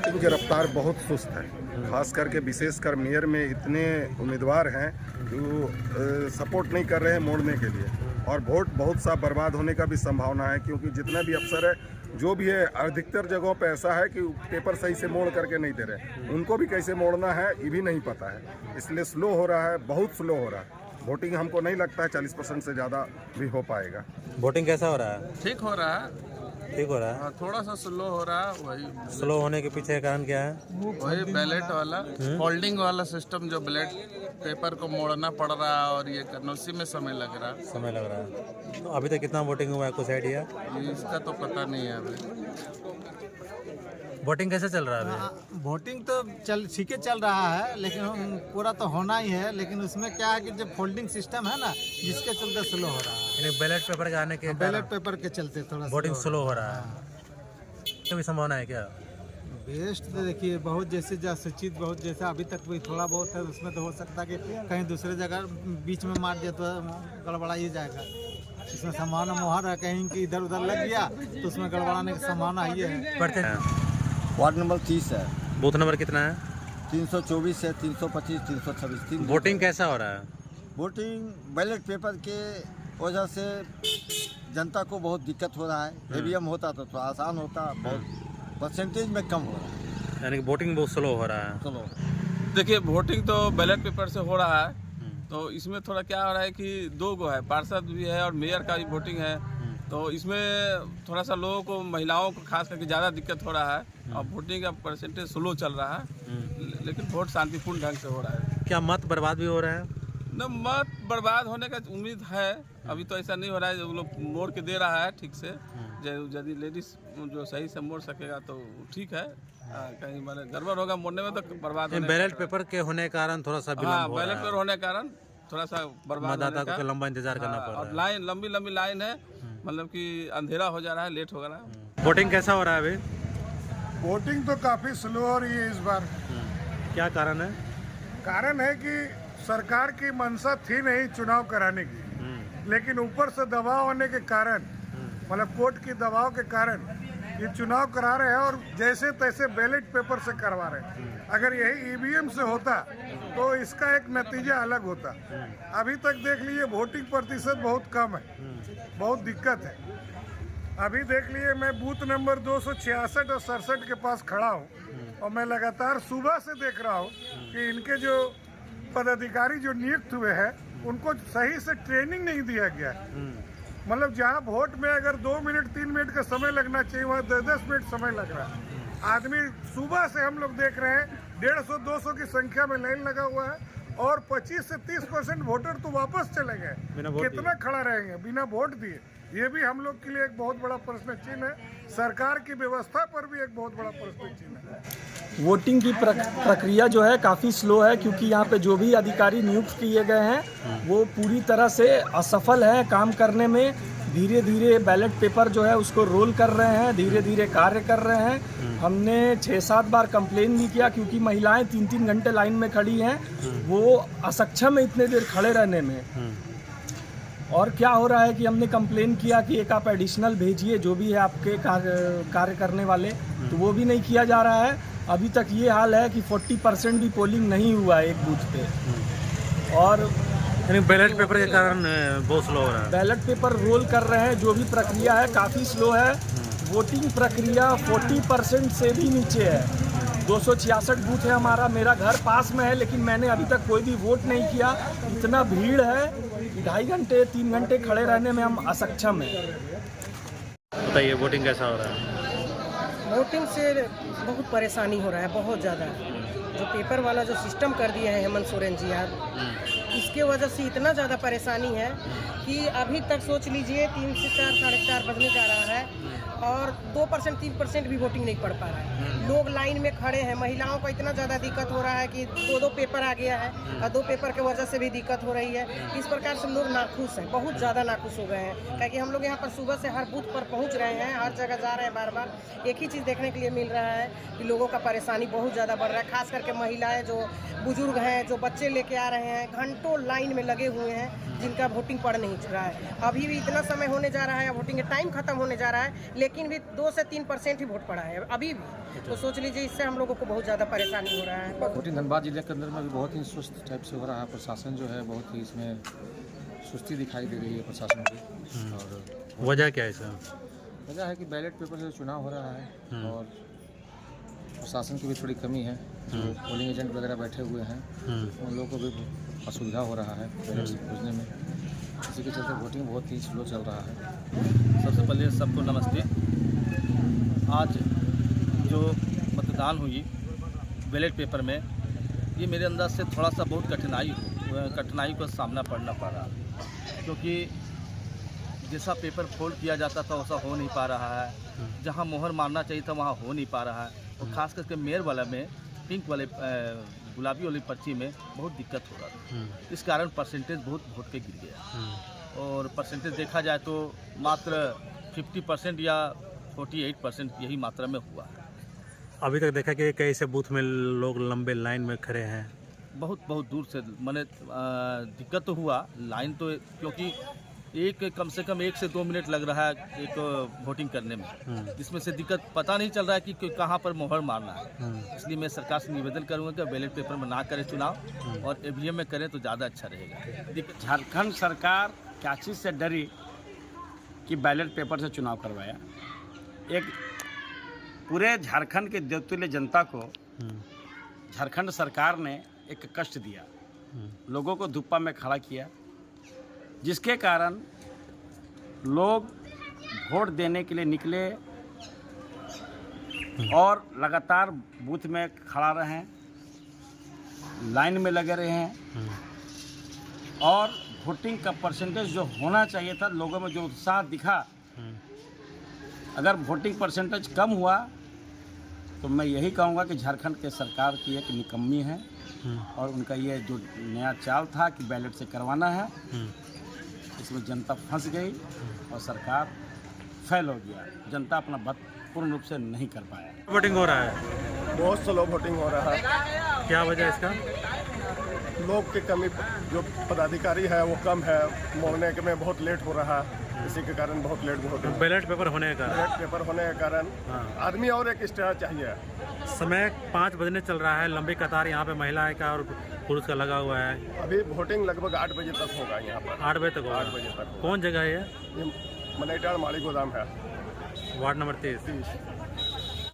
क्योंकि रफ्तार बहुत सुस्त है, खास करके विशेषकर मेयर में इतने उम्मीदवार हैं जो सपोर्ट नहीं कर रहे हैं मोड़ने के लिए, और वोट बहुत सा बर्बाद होने का भी संभावना है, क्योंकि जितने भी अफसर है जो भी है अधिकतर जगहों पे ऐसा है कि पेपर सही से मोड़ करके नहीं दे रहे, उनको भी कैसे मोड़ना है ये भी नहीं पता है, इसलिए स्लो हो रहा है, बहुत स्लो हो रहा है। वोटिंग हमको नहीं लगता है 40% से ज़्यादा भी हो पाएगा। वोटिंग कैसा हो रहा है? ठीक हो रहा है, ठीक हो रहा है। थोड़ा सा स्लो हो रहा है। वही स्लो होने के पीछे कारण क्या है? वही बैलेट वाला होल्डिंग वाला सिस्टम, जो बैलेट पेपर को मोड़ना पड़ रहा है और ये करना, उसी में समय लग रहा है। समय लग रहा है। तो अभी तक कितना वोटिंग हुआ है, कुछ आइडिया? इसका तो पता नहीं है अभी। वोटिंग कैसे चल रहा है अभी? वोटिंग तो ठीक चल रहा है, लेकिन पूरा तो होना ही है। लेकिन उसमें क्या है कि जब फोल्डिंग सिस्टम है ना, जिसके चलते स्लो हो रहा है। यानी बैलेट पेपर के आने के बैलेट पेपर के चलते थोड़ा वोटिंग स्लो हो रहा है। कोई संभावना है क्या? बेस्ट तो देखिए, बहुत जैसे सूचित बहुत जैसा अभी तक भी थोड़ा बहुत है, उसमें तो हो सकता है कि कहीं दूसरे जगह बीच में मार दिया तो गड़बड़ा ही जाएगा। इसमें संभावना मोहर है, कहीं कि इधर उधर लग गया तो उसमें गड़बड़ाने की संभावना ही है। पढ़ते हैं। वार्ड नंबर 30 है। बूथ नंबर कितना है? 324 है, 325, 326। वोटिंग कैसा हो रहा है? वोटिंग बैलेट पेपर के वजह से जनता को बहुत दिक्कत हो रहा है। ईवीएम होता तो थोड़ा आसान होता, बहुत परसेंटेज में कम हो रहा है। यानी कि वोटिंग बहुत स्लो हो रहा है। चलो देखिए, वोटिंग तो बैलेट पेपर से हो रहा है, तो इसमें थोड़ा क्या हो रहा है कि 2 गो है, पार्षद भी है और मेयर का भी वोटिंग है, तो इसमें थोड़ा सा लोगों को, महिलाओं को खास करके ज़्यादा दिक्कत हो रहा है और वोटिंग का परसेंटेज स्लो चल रहा है, लेकिन वोट शांतिपूर्ण ढंग से हो रहा है। क्या मत बर्बाद भी हो रहा है? न, मत बर्बाद होने का उम्मीद है, अभी तो ऐसा नहीं हो रहा है। जो लोग मोड़ के दे रहा है ठीक से, यदि लेडीज जो सही से मोड़ सकेगा तो ठीक है, कहीं मैंने गड़बड़ होगा मोड़ने में तो बर्बाद होने। बैलेट पेपर के होने के कारण थोड़ा सा विलंब हो बैलेट रहा पेपर होने के कारण थोड़ा सा बर्बाद मतदाता होने का, को लंबा इंतजार करना पड़ रहा और है। लाइन लंबी लाइन है, मतलब कि अंधेरा हो जा रहा है, लेट हो रहा है। वोटिंग कैसा हो रहा है अभी? वोटिंग तो काफ़ी स्लो हो रही है इस बार। क्या कारण है? कारण है कि सरकार की मंशा थी नहीं चुनाव कराने की, लेकिन ऊपर से दबाव आने के कारण, मतलब कोर्ट की दबाव के कारण ये चुनाव करा रहे हैं और जैसे तैसे बैलेट पेपर से करवा रहे हैं। अगर यही ईवीएम से होता तो इसका एक नतीजा अलग होता। अभी तक देख लीजिए वोटिंग प्रतिशत बहुत कम है, बहुत दिक्कत है। अभी देख लिए मैं बूथ नंबर 266 और 67 के पास खड़ा हूँ और मैं लगातार सुबह से देख रहा हूँ कि इनके जो पदाधिकारी जो नियुक्त हुए हैं उनको सही से ट्रेनिंग नहीं दिया गया है। मतलब जहाँ वोट में अगर 2 मिनट 3 मिनट का समय लगना चाहिए, वहाँ 10-10 मिनट समय लग रहा है। आदमी सुबह से हम लोग देख रहे हैं 150-200 की संख्या में लाइन लगा हुआ है और 25 से 30% वोटर तो वापस चले गए। कितना खड़ा रहेंगे बिना वोट दिए? ये भी हम लोग के लिए एक बहुत बड़ा प्रश्न चिन्ह है। सरकार की व्यवस्था पर भी एक बहुत बड़ा प्रश्न चिन्ह है। वोटिंग की प्रक्रिया जो है काफ़ी स्लो है, क्योंकि यहाँ पे जो भी अधिकारी नियुक्त किए गए हैं वो पूरी तरह से असफल हैं काम करने में। धीरे धीरे बैलेट पेपर जो है उसको रोल कर रहे हैं, धीरे धीरे कार्य कर रहे हैं। हमने 6-7 बार कंप्लेन भी किया, क्योंकि महिलाएं 3-3 घंटे लाइन में खड़ी हैं, वो असक्षम है इतने देर खड़े रहने में। और क्या हो रहा है कि हमने कंप्लेन किया कि एक आप एडिशनल भेजिए जो भी है आपके कार्य करने वाले, तो वो भी नहीं किया जा रहा है। अभी तक ये हाल है कि 40% भी पोलिंग नहीं हुआ है एक बूथ पे। और बैलेट पेपर के कारण बहुत स्लो हो रहा है। बैलेट पेपर रोल कर रहे हैं, जो भी प्रक्रिया है काफ़ी स्लो है। वोटिंग प्रक्रिया 40% से भी नीचे है। 266 बूथ है हमारा, मेरा घर पास में है, लेकिन मैंने अभी तक कोई भी वोट नहीं किया। इतना भीड़ है, 2.5 घंटे 3 घंटे खड़े रहने में हम असक्षम हैं। बताइए वोटिंग कैसा हो रहा है? वोटिंग से बहुत परेशानी हो रहा है, बहुत ज़्यादा। जो पेपर वाला जो सिस्टम कर दिया है हेमंत सोरेन जी यार, इसके वजह से इतना ज़्यादा परेशानी है कि अभी तक सोच लीजिए 3 से 4, 4:30 बजने जा रहा है और 2% 3% भी वोटिंग नहीं पड़ पा रहा है। लोग लाइन में खड़े हैं, महिलाओं को इतना ज़्यादा दिक्कत हो रहा है कि 2-2 पेपर आ गया है और 2 पेपर की वजह से भी दिक्कत हो रही है। इस प्रकार से लोग नाखुश हैं, बहुत ज़्यादा नाखुश हो गए हैं, क्योंकि हम लोग यहाँ पर सुबह से हर बूथ पर पहुँच रहे हैं, हर जगह जा रहे हैं, बार बार एक ही चीज़ देखने के लिए मिल रहा है कि लोगों का परेशानी बहुत ज़्यादा बढ़ रहा है। खास करके महिलाएँ, जो बुजुर्ग हैं, जो बच्चे लेके आ रहे हैं, घंटों लाइन में लगे हुए हैं जिनका वोटिंग पड़ नहीं रहा है। अभी भी इतना समय होने जा रहा है, वोटिंग का टाइम खत्म होने जा रहा है, लेकिन भी 2 से 3% ही वोट पड़ा है अभी भी। तो सोच लीजिए इससे हम लोगों को बहुत ज़्यादा परेशानी हो रहा है। वोटिंग धनबाद जिले के अंदर में भी बहुत ही सुस्त टाइप से हो रहा है। प्रशासन जो है बहुत ही इसमें सुस्ती दिखाई दे रही है प्रशासन की। और वजह क्या है सर? वजह है कि बैलेट पेपर से चुनाव हो रहा है और प्रशासन की भी थोड़ी कमी है। जो पोलिंग एजेंट वगैरह बैठे हुए हैं उन लोगों को भी असुविधा हो रहा है बैलेट से खोजने में। इसी के चलते वोटिंग बहुत ही स्लो चल रहा है। सबसे पहले सबको नमस्ते। आज जो मतदान हुई बैलेट पेपर में, ये मेरे अंदर से थोड़ा सा बहुत कठिनाई का सामना करना पड़ रहा है, क्योंकि जैसा पेपर फोल्ड किया जाता था वैसा हो नहीं पा रहा है। जहां मोहर मारना चाहिए था वहां हो नहीं पा रहा है। और ख़ास करके मेयर वाला में पिंक वाले गुलाबी वाली पर्ची में बहुत दिक्कत हो रहा था। इस कारण परसेंटेज बहुत वोट के गिर गया। और परसेंटेज देखा जाए तो मात्र 50% या 48% यही मात्रा में हुआ है। अभी तक देखा कि कई से बूथ में लोग लंबे लाइन में खड़े हैं। बहुत दूर से मैंने दिक्कत तो हुआ लाइन तो, क्योंकि कम से कम 1 से 2 मिनट लग रहा है एक वोटिंग करने में। इसमें से दिक्कत पता नहीं चल रहा है कि कहाँ पर मोहर मारना है। इसलिए मैं सरकार से निवेदन करूँगा कि बैलेट पेपर में ना करें चुनाव और ईवीएम में करें तो ज़्यादा अच्छा रहेगा। झारखंड सरकार क्या चीज़ से डरी कि बैलेट पेपर से चुनाव करवाया। एक पूरे झारखंड के देवतुल्य जनता को झारखंड सरकार ने एक कष्ट दिया, लोगों को धुप्पा में खड़ा किया, जिसके कारण लोग वोट देने के लिए निकले और लगातार बूथ में खड़ा रहे, लाइन में लगे रहे हैं। और वोटिंग का परसेंटेज जो होना चाहिए था, लोगों में जो उत्साह दिखा, अगर वोटिंग परसेंटेज कम हुआ तो मैं यही कहूँगा कि झारखंड के सरकार की एक निकम्मी है। और उनका ये जो नया चाल था कि बैलेट से करवाना है, इसमें जनता फंस गई और सरकार फेल हो गया। जनता अपना मत पूर्ण रूप से नहीं कर पाया। वोटिंग हो रहा है, बहुत स्लो वोटिंग हो रहा है। क्या वजह है इसका? लोग की कमी, जो पदाधिकारी है वो कम है, मोड़ने के में बहुत लेट हो रहा है। इसी के कारण बहुत लेट वोटिंग। बैलेट पेपर होने के कारण के कारण आदमी और एक एक्स्ट्रा चाहिए। समय 5 बजने चल रहा है, लंबी कतार यहाँ पे महिलाएं का और पुरुष का लगा हुआ है। अभी वोटिंग लगभग 8 बजे तक होगा यहाँ पर। 8 बजे तक होगा। 8 बजे तक। कौन जगह है ये मनैटाड़ माड़ी गोदाम है, वार्ड नंबर 30।